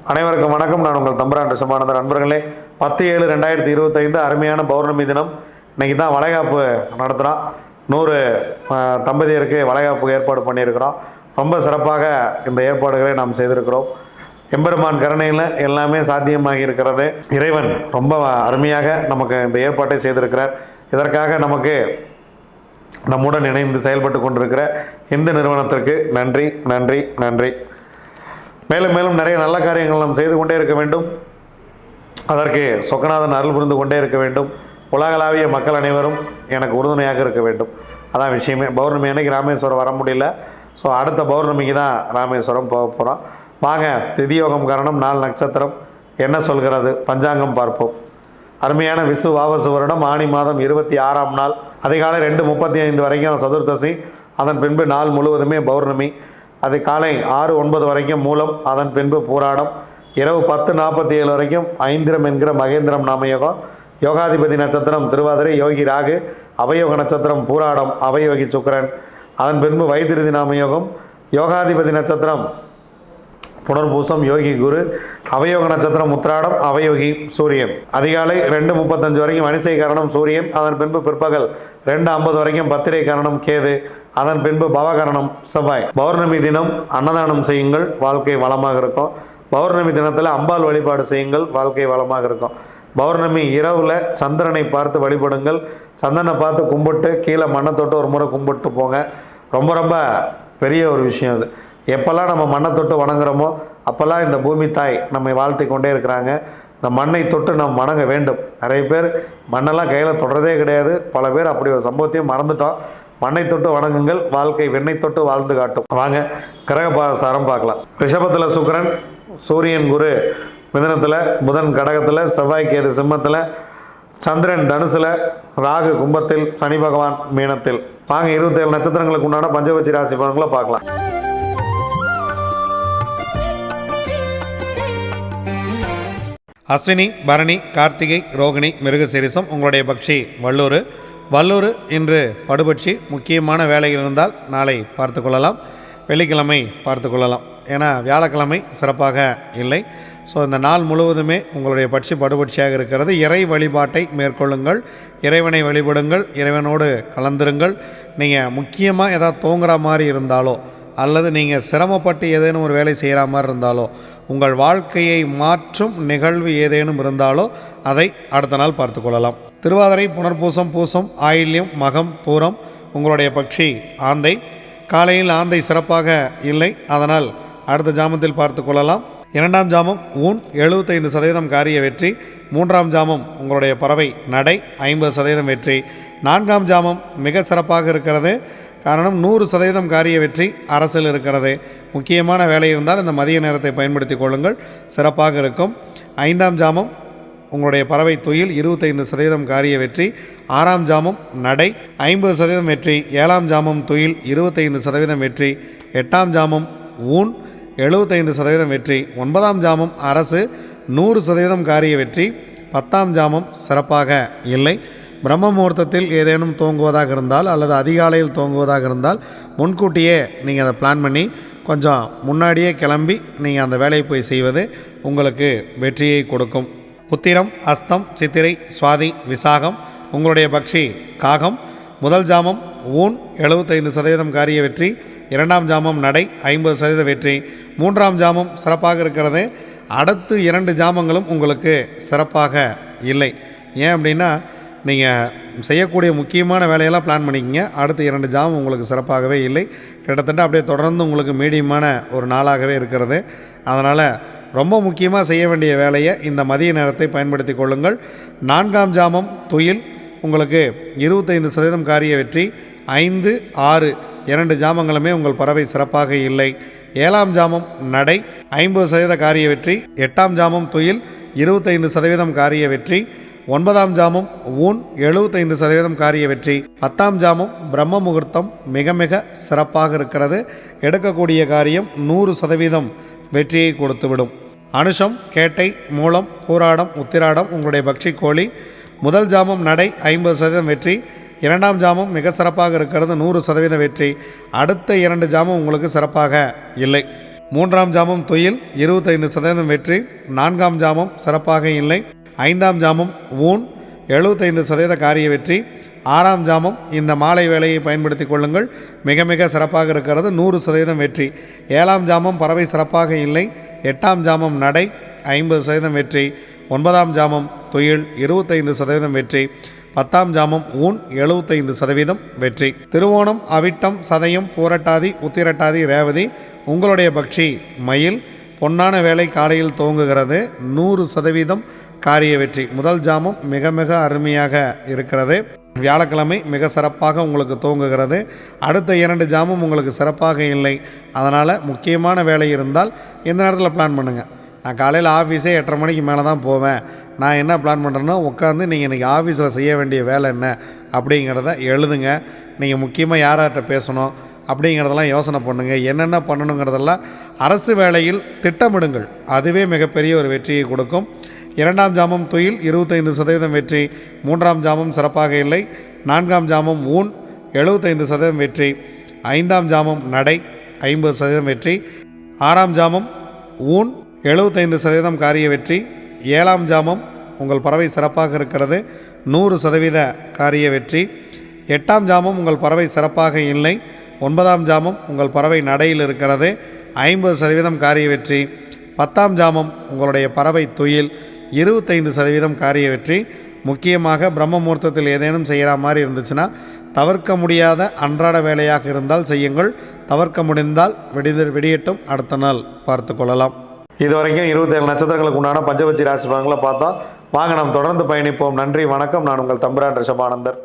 அனைவருக்கும் வணக்கம். நான் உங்கள் தம்பரான் ரிஷபானந்தர். நண்பர்களே, 10/7/2025 அருமையான பௌர்ணமி தினம். இன்றைக்கி தான் வளைகாப்பு நடத்துகிறோம். 100 தம்பதியருக்கு வளைகாப்பு ஏற்பாடு பண்ணியிருக்கிறோம். ரொம்ப சிறப்பாக இந்த ஏற்பாடுகளை நாம் செய்திருக்கிறோம். எம்பெருமான் கருணையில் எல்லாமே சாத்தியமாகி இருக்கிறது. இறைவன் ரொம்ப அருமையாக நமக்கு இந்த ஏற்பாட்டை செய்திருக்கிறார். இதற்காக நமக்கு நம்முடன் இணைந்து செயல்பட்டு கொண்டிருக்கிற இந்த நிறுவனத்திற்கு நன்றி நன்றி நன்றி. மேலும் மேலும் நிறைய நல்ல காரியங்கள் நாம் செய்து கொண்டே இருக்க வேண்டும். அதற்கு சொக்கநாதன் அருள் புரிந்து கொண்டே இருக்க வேண்டும். உலகளாவிய மக்கள் அனைவரும் எனக்கு உறுதுணையாக இருக்க வேண்டும். அதான் விஷயமே. பௌர்ணமி அன்னைக்கு ராமேஸ்வரம் வர முடியல. ஸோ அடுத்த பௌர்ணமிக்கு தான் ராமேஸ்வரம் போக போகிறோம். வாங்க, திதியோகம் காரணம், நாள் நட்சத்திரம் என்ன சொல்கிறது, பஞ்சாங்கம் பார்ப்போம். அருமையான விசு வாவசு வருடம் ஆணி மாதம் 26ஆம் நாள் அதிகாலை 2:35 வரைக்கும் சதுர்தசி. அதன் பின்பு நாள் முழுவதுமே பௌர்ணமி. அது காலை 6:09 வரைக்கும் மூலம். அதன் பின்பு பூராடம். இரவு 10:47 வரைக்கும் ஐந்திரம் என்கிற மகேந்திரம் நாமயோகம். யோகாதிபதி நட்சத்திரம் திருவாதிரை, யோகி ராகு. அவயோக நட்சத்திரம் பூராடம், அவயோகி சுக்கிரன். அதன் பின்பு வைத்திருதி நாமயோகம். யோகாதிபதி நட்சத்திரம் புனர்பூசம், யோகி குரு. அவயோக நட்சத்திரம் உத்திராடம், அவயோகி சூரியன். அதிகாலை 2:35 வரைக்கும் வணிசை கரணம் சூரியன். அதன் பின்பு பிற்பகல் 2:50 வரைக்கும் பத்திரை கரணம் கேது. அதன் பின்பு பவகரணம் செவ்வாய். பௌர்ணமி தினம் அன்னதானம் செய்யுங்கள், வாழ்க்கை வளமாக இருக்கும். பௌர்ணமி தினத்தில் அம்பாள் வழிபாடு செய்யுங்கள், வாழ்க்கை வளமாக இருக்கும். பௌர்ணமி இரவில் சந்திரனை பார்த்து வழிபடுங்கள். சந்திரனை பார்த்து கும்பிட்டு கீழே மண்ணை தொட்டு ஒரு முறை கும்பிட்டு போங்க. ரொம்ப ரொம்ப பெரிய ஒரு விஷயம் அது. எப்போல்லாம் நம்ம மண்ணை தொட்டு வணங்குறோமோ அப்போல்லாம் இந்த பூமி தாய் நம்மை வாழ்த்தி கொண்டே இருக்கிறாங்க. இந்த மண்ணை தொட்டு நாம் வணங்க வேண்டும். நிறைய பேர் மண்ணெல்லாம் கையில் தொடுறதே கிடையாது. பல பேர் அப்படி ஒரு சம்பவத்தையும் மறந்துட்டோம். மண்ணை தொட்டு வணங்குங்கள், வாழ்க்கை வெண்ணை தொட்டு வாழ்ந்து காட்டும். வாங்க, கிரக பாசாரம் பார்க்கலாம். ரிஷபத்தில் சுக்கிரன், சூரியன் குரு மிதுனத்தில், புதன் கடகத்தில், செவ்வாய் கேது சிம்மத்தில், சந்திரன் தனுசில், ராகு கும்பத்தில், சனி பகவான் மீனத்தில். வாங்க, 27 நட்சத்திரங்களுக்கு உண்டான பஞ்சபட்சி ராசி பலன்களை பார்க்கலாம். அஸ்வினி, பரணி, கார்த்திகை, ரோகிணி, மிருகசீரிசம். உங்களுடைய பக்ஷி வல்லூர். இன்று படுபட்சி. முக்கியமான வேலைகள் இருந்தால் நாளை பார்த்து கொள்ளலாம், வெள்ளிக்கிழமை பார்த்து கொள்ளலாம். ஏன்னா வியாழக்கிழமை சிறப்பாக இல்லை. ஸோ இந்த நாள் முழுவதுமே உங்களுடைய பட்சி படுபட்சியாக இருக்கிறது. இறை வழிபாட்டை மேற்கொள்ளுங்கள், இறைவனை வழிபடுங்கள், இறைவனோடு கலந்துருங்கள். நீங்கள் முக்கியமாக ஏதாவது தூங்குற மாதிரி இருந்தாலோ அல்லது நீங்கள் சிரமப்பட்டு ஏதேனும் ஒரு வேலை செய்கிற மாதிரி இருந்தாலோ, உங்கள் வாழ்க்கையை மாற்றும் நிகழ்வு ஏதேனும் இருந்தாலோ அதை அடுத்த நாள் பார்த்து கொள்ளலாம். திருவாதிரை, புனர்பூசம், பூசம், ஆயில்யம், மகம், பூரம். உங்களுடைய பட்சி ஆந்தை. காலையில் ஆந்தை சிறப்பாக இல்லை, அதனால் அடுத்த ஜாமத்தில் பார்த்து கொள்ளலாம். 2ஆம் ஜாமம் ஊன் 75% காரிய வெற்றி. 3ஆம் ஜாமம் உங்களுடைய பறவை நடை 50% வெற்றி. 4ஆம் ஜாமம் மிக சிறப்பாக இருக்கிறது. காரணம் 100% காரிய வெற்றி அரசில் இருக்கிறது. முக்கியமான வேலை இருந்தால் இந்த மதிய நேரத்தை பயன்படுத்தி கொள்ளுங்கள், சிறப்பாக இருக்கும். 5ஆம் ஜாமம் உங்களுடைய பறவை துயில் 25% காரிய வெற்றி. 6ஆம் ஜாமம் நடை 50% வெற்றி. 7ஆம் ஜாமம் துயில் 25% வெற்றி. 8ஆம் ஜாமம் ஊன் 75% வெற்றி. 9ஆம் ஜாமம் அரசு 100% காரிய வெற்றி. 10ஆம் ஜாமம் சிறப்பாக இல்லை. பிரம்ம முகூர்த்தத்தில் ஏதேனும் தூங்குவதாக இருந்தால் அல்லது அதிகாலையில் தூங்குவதாக இருந்தால் முன்கூட்டியே நீங்கள் அதை பிளான் பண்ணி கொஞ்சம் முன்னாடியே கிளம்பி நீங்கள் அந்த வேலையை போய் செய்வது உங்களுக்கு வெற்றியை கொடுக்கும். உத்திரம், அஸ்தம், சித்திரை, சுவாதி, விசாகம். உங்களுடைய பக்ஷி காகம். முதல் ஜாமம் ஊன் 75% காரிய வெற்றி. 2ஆம் ஜாமம் நடை 50% வெற்றி. 3ஆம் ஜாமம் சிறப்பாக இருக்கிறது. அடுத்து 2 ஜாமங்களும் உங்களுக்கு சிறப்பாக இல்லை. ஏன் அப்படின்னா, நீங்கள் செய்யக்கூடிய முக்கியமான வேலையெல்லாம் பிளான் பண்ணிக்கிங்க. அடுத்து 2 ஜாமம் உங்களுக்கு சிறப்பாகவே இல்லை. கிட்டத்தட்ட அப்படியே தொடர்ந்து உங்களுக்கு மீடியமான ஒரு நாளாகவே இருக்கிறது. அதனால் ரொம்ப முக்கியமாக செய்ய வேண்டிய வேலையை இந்த மதிய நேரத்தை பயன்படுத்தி கொள்ளுங்கள். 4ஆம் ஜாமம் துயில் உங்களுக்கு 25% காரிய வெற்றி. 5, 6 2 ஜாமங்களுமே உங்கள் பறவை சிறப்பாக இல்லை. 7ஆம் ஜாமம் நடை 50% காரிய வெற்றி. 8ஆம் ஜாமம் துயில் 25% காரிய வெற்றி. 9ஆம் ஜாமம் ஊன் 75% காரிய வெற்றி. 10ஆம் ஜாமம் பிரம்ம முகூர்த்தம் மிக மிக சிறப்பாக இருக்கிறது. எடுக்கக்கூடிய காரியம் 100% வெற்றியை கொடுத்துவிடும். அனுஷம், கேட்டை, மூலம், பூராடம், உத்திராடம். உங்களுடைய பக்ஷி கோழி. முதல் ஜாமம் நடை 50% வெற்றி. 2ஆம் ஜாமம் மிக சிறப்பாக இருக்கிறது, 100% வெற்றி. அடுத்த 2 ஜாமம் உங்களுக்கு சிறப்பாக இல்லை. மூன்றாம் ஜாமம் துயில் 25% வெற்றி. நான்காம் ஜாமம் சிறப்பாக இல்லை. ஐந்தாம் ஜாமம் ஊன் 75% காரிய வெற்றி. ஆறாம் ஜாமம் இந்த மாலை வேலையை பயன்படுத்தி கொள்ளுங்கள், மிக மிக சிறப்பாக இருக்கிறது, 100% வெற்றி. ஏழாம் ஜாமம் பறவை சிறப்பாக இல்லை. எட்டாம் ஜாமம் நடை 50% வெற்றி. ஒன்பதாம் ஜாமம் துயில் 25% வெற்றி. பத்தாம் ஜாமம் ஊன் 75% வெற்றி. திருவோணம், அவிட்டம், சதயம், பூரட்டாதி, உத்திரட்டாதி, ரேவதி உங்களுடைய பக்ஷி மயில். பொன்னான வேலை காலையில் துவங்குகிறது, 100% காரிய வெற்றி. முதல் ஜாமம் மிக மிக அருமையாக இருக்கிறது. வியாழக்கிழமை மிக சிறப்பாக உங்களுக்கு துவங்குகிறது. அடுத்த 2 ஜாமம் உங்களுக்கு சிறப்பாக இல்லை. அதனால் முக்கியமான வேலை இருந்தால் இந்த நேரத்தில் பிளான் பண்ணுங்கள். நான் காலையில் ஆஃபீஸே 8:30 மணிக்கு மேலே தான் போவேன். நான் என்ன பிளான் பண்ணுறேன்னா, உட்காந்து நீங்கள் இன்றைக்கி ஆஃபீஸில் செய்ய வேண்டிய வேலை என்ன அப்படிங்கிறத எழுதுங்க. நீங்கள் முக்கியமாக யார்கிட்ட பேசணும் அப்படிங்கிறதெல்லாம் யோசனை பண்ணுங்கள். என்னென்ன பண்ணணுங்கிறதெல்லாம் அரசு வேலையில் திட்டமிடுங்கள். அதுவே மிகப்பெரிய ஒரு வெற்றியை கொடுக்கும். இரண்டாம் ஜாமம் துயில் 25% வெற்றி. மூன்றாம் ஜாமம் சிறப்பாக இல்லை. நான்காம் ஜாமம் ஊன் 75% வெற்றி. ஐந்தாம் ஜாமம் நடை 50% வெற்றி. ஆறாம் ஜாமம் ஊன் 75% காரிய வெற்றி. ஏழாம் ஜாமம் உங்கள் பறவை சிறப்பாக இருக்கிறது, 100% காரிய வெற்றி. எட்டாம் ஜாமம் உங்கள் பறவை சிறப்பாக இல்லை. ஒன்பதாம் ஜாமம் உங்கள் பறவை நடையில் இருக்கிறது, 50% காரிய வெற்றி. பத்தாம் ஜாமம் உங்களுடைய பறவை துயில் 25% காரிய வெற்றி. முக்கியமாக பிரம்ம முகூர்த்தத்தில் ஏதேனும் செய்கிற மாதிரி இருந்துச்சுன்னா, தவிர்க்க முடியாத அன்றாட வேலையாக இருந்தால் செய்யுங்கள். தவிர்க்க முடிந்தால் விடியட்டும், அடுத்த நாள் பார்த்து கொள்ளலாம். இதுவரைக்கும் 27 நட்சத்திரங்களுக்கு உண்டான பஞ்சபட்சி ராசி பலன்களை பார்த்தோம். வாங்க நாம் தொடர்ந்து பயணிப்போம். நன்றி, வணக்கம். நான் உங்கள் தம்பிரான் ரிஷபானந்தர்.